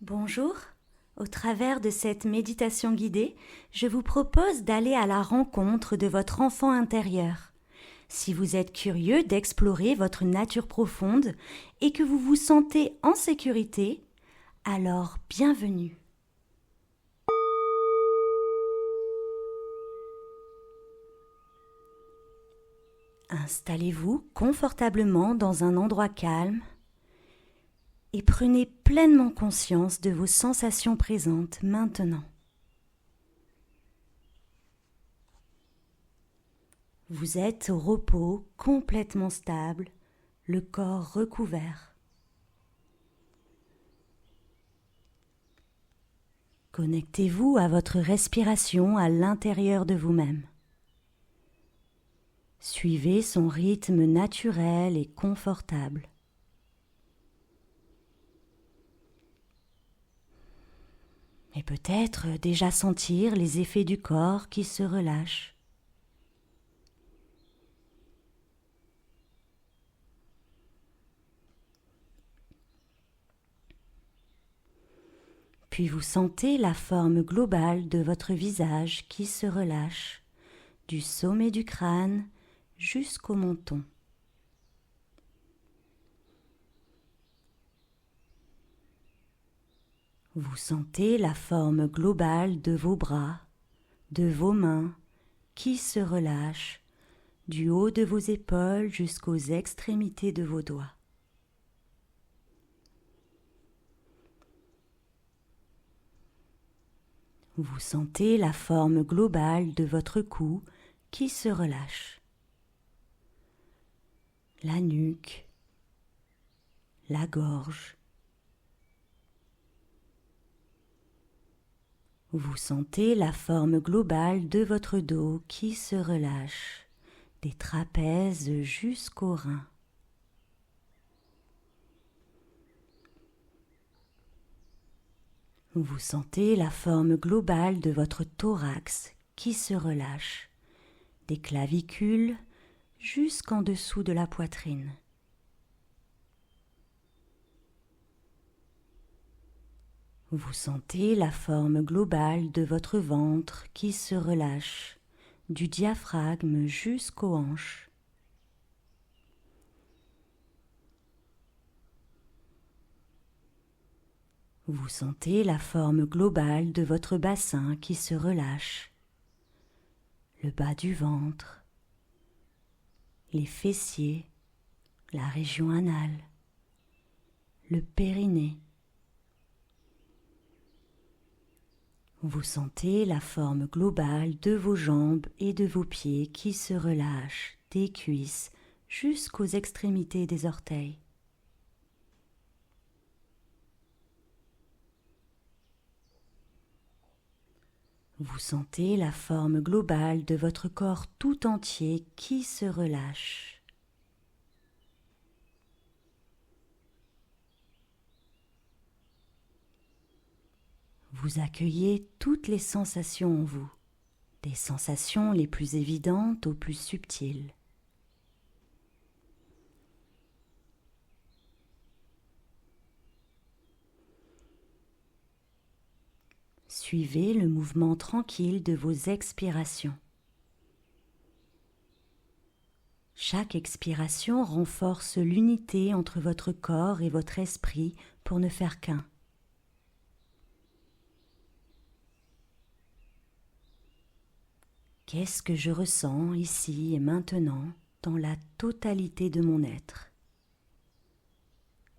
Bonjour, au travers de cette méditation guidée, je vous propose d'aller à la rencontre de votre enfant intérieur. Si vous êtes curieux d'explorer votre nature profonde et que vous vous sentez en sécurité, alors bienvenue. Installez-vous confortablement dans un endroit calme et prenez pleinement conscience de vos sensations présentes maintenant. Vous êtes au repos, complètement stable, le corps recouvert. Connectez-vous à votre respiration à l'intérieur de vous-même. Suivez son rythme naturel et confortable. Et peut-être déjà sentir les effets du corps qui se relâchent. Puis vous sentez la forme globale de votre visage qui se relâche, du sommet du crâne jusqu'au menton. Vous sentez la forme globale de vos bras, de vos mains qui se relâchent du haut de vos épaules jusqu'aux extrémités de vos doigts. Vous sentez la forme globale de votre cou qui se relâche. La nuque, la gorge. Vous sentez la forme globale de votre dos qui se relâche, des trapèzes jusqu'aux reins. Vous sentez la forme globale de votre thorax qui se relâche, des clavicules jusqu'en dessous de la poitrine. Vous sentez la forme globale de votre ventre qui se relâche, du diaphragme jusqu'aux hanches. Vous sentez la forme globale de votre bassin qui se relâche, le bas du ventre, les fessiers, la région anale, le périnée. Vous sentez la forme globale de vos jambes et de vos pieds qui se relâchent des cuisses jusqu'aux extrémités des orteils. Vous sentez la forme globale de votre corps tout entier qui se relâche. Vous accueillez toutes les sensations en vous, des sensations les plus évidentes aux plus subtiles. Suivez le mouvement tranquille de vos expirations. Chaque expiration renforce l'unité entre votre corps et votre esprit pour ne faire qu'un. Qu'est-ce que je ressens ici et maintenant dans la totalité de mon être?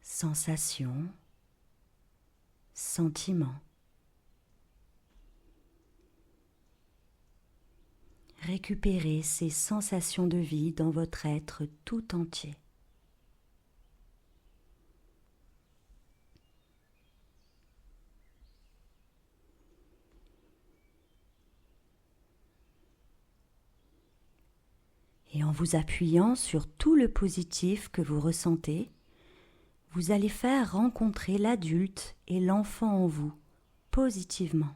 Sensations, sentiments. Récupérez ces sensations de vie dans votre être tout entier. Et en vous appuyant sur tout le positif que vous ressentez, vous allez faire rencontrer l'adulte et l'enfant en vous, positivement.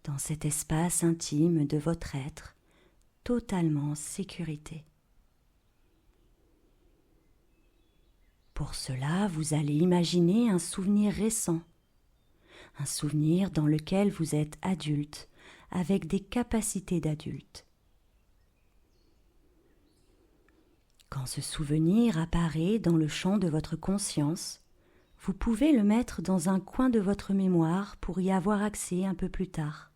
Dans cet espace intime de votre être, totalement en sécurité. Pour cela, vous allez imaginer un souvenir récent, un souvenir dans lequel vous êtes adulte, avec des capacités d'adulte. Quand ce souvenir apparaît dans le champ de votre conscience, vous pouvez le mettre dans un coin de votre mémoire pour y avoir accès un peu plus tard.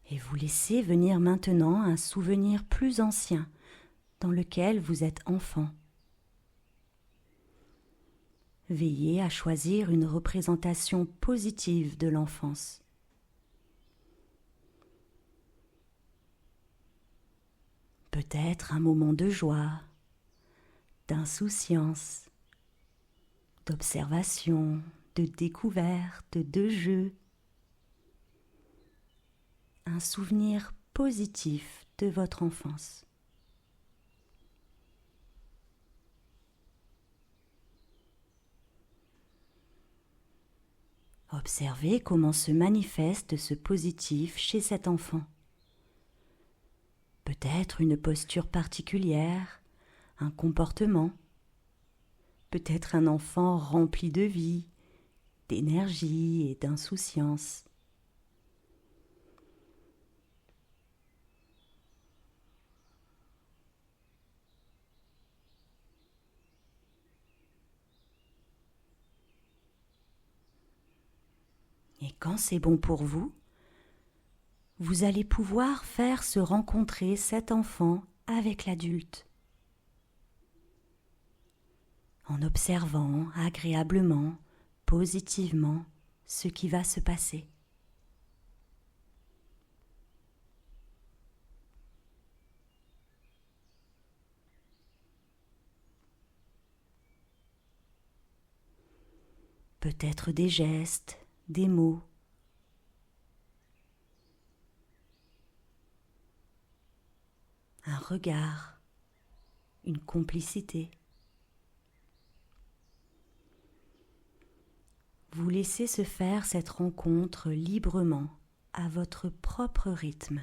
Et vous laissez venir maintenant un souvenir plus ancien, dans lequel vous êtes enfant. Veillez à choisir une représentation positive de l'enfance. Peut-être un moment de joie, d'insouciance, d'observation, de découverte, de jeu. Un souvenir positif de votre enfance. Observez comment se manifeste ce positif chez cet enfant. Peut-être une posture particulière, un comportement, peut-être un enfant rempli de vie, d'énergie et d'insouciance. Et quand c'est bon pour vous, vous allez pouvoir faire se rencontrer cet enfant avec l'adulte. En observant agréablement, positivement, ce qui va se passer. Peut-être des gestes, des mots. Un regard, une complicité. Vous laissez se faire cette rencontre librement, à votre propre rythme.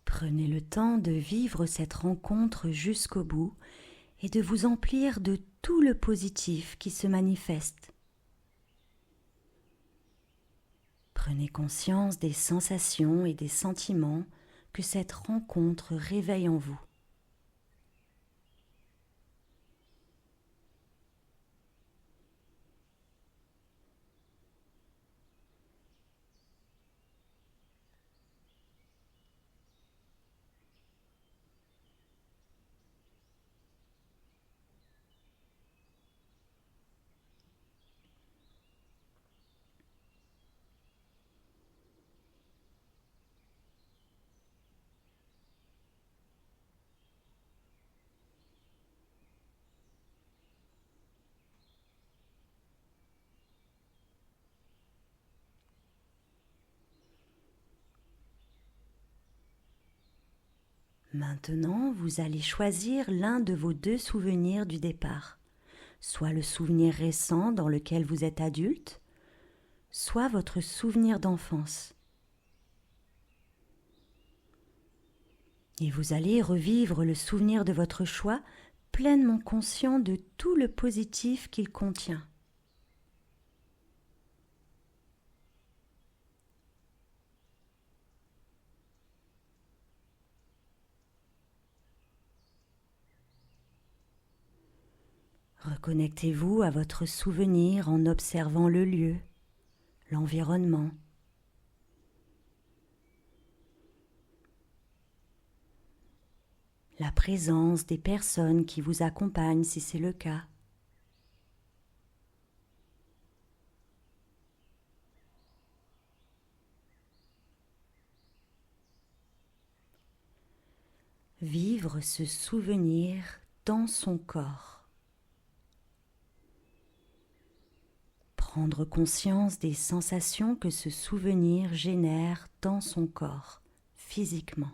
Prenez le temps de vivre cette rencontre jusqu'au bout et de vous emplir de tout le positif qui se manifeste. Prenez conscience des sensations et des sentiments que cette rencontre réveille en vous. Maintenant, vous allez choisir l'un de vos deux souvenirs du départ, soit le souvenir récent dans lequel vous êtes adulte, soit votre souvenir d'enfance. Et vous allez revivre le souvenir de votre choix pleinement conscient de tout le positif qu'il contient. Reconnectez-vous à votre souvenir en observant le lieu, l'environnement. La présence des personnes qui vous accompagnent si c'est le cas. Vivre ce souvenir dans son corps. Prendre conscience des sensations que ce souvenir génère dans son corps, physiquement.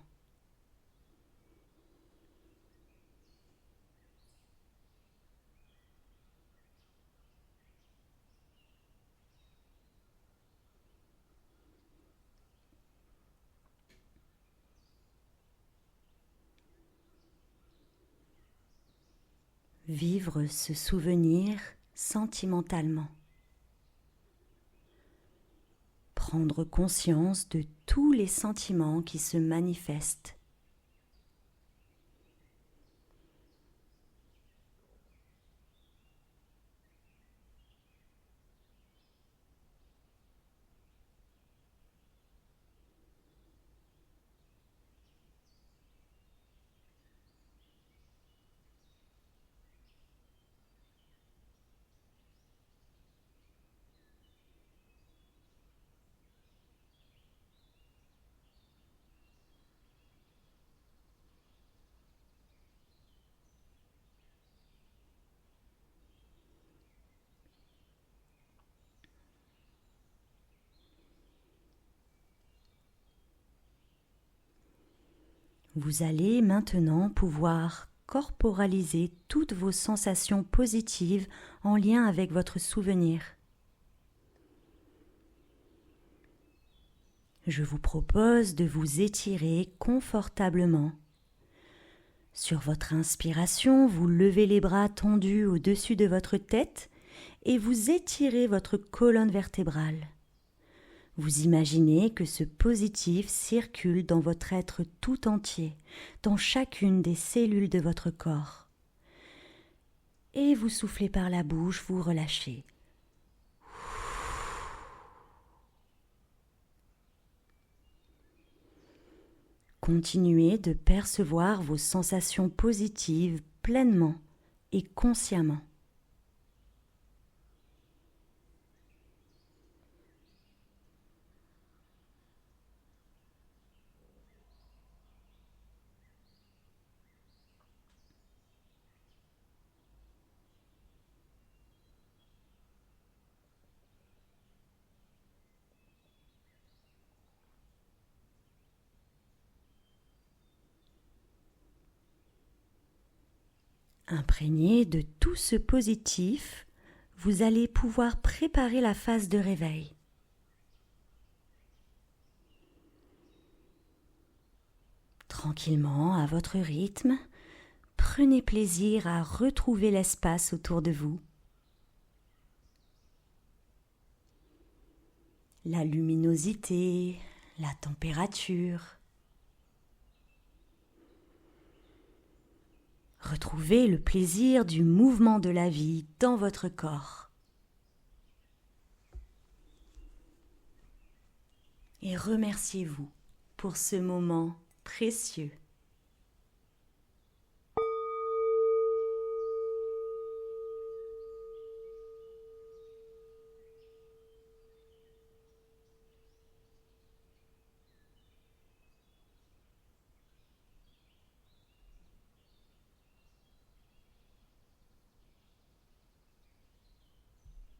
Vivre ce souvenir sentimentalement. Prendre conscience de tous les sentiments qui se manifestent. Vous allez maintenant pouvoir corporaliser toutes vos sensations positives en lien avec votre souvenir. Je vous propose de vous étirer confortablement. Sur votre inspiration, vous levez les bras tendus au-dessus de votre tête et vous étirez votre colonne vertébrale. Vous imaginez que ce positif circule dans votre être tout entier, dans chacune des cellules de votre corps. Et vous soufflez par la bouche, vous relâchez. Continuez de percevoir vos sensations positives pleinement et consciemment. Imprégné de tout ce positif, vous allez pouvoir préparer la phase de réveil. Tranquillement, à votre rythme, prenez plaisir à retrouver l'espace autour de vous. La luminosité, la température. Retrouvez le plaisir du mouvement de la vie dans votre corps. Et remerciez-vous pour ce moment précieux.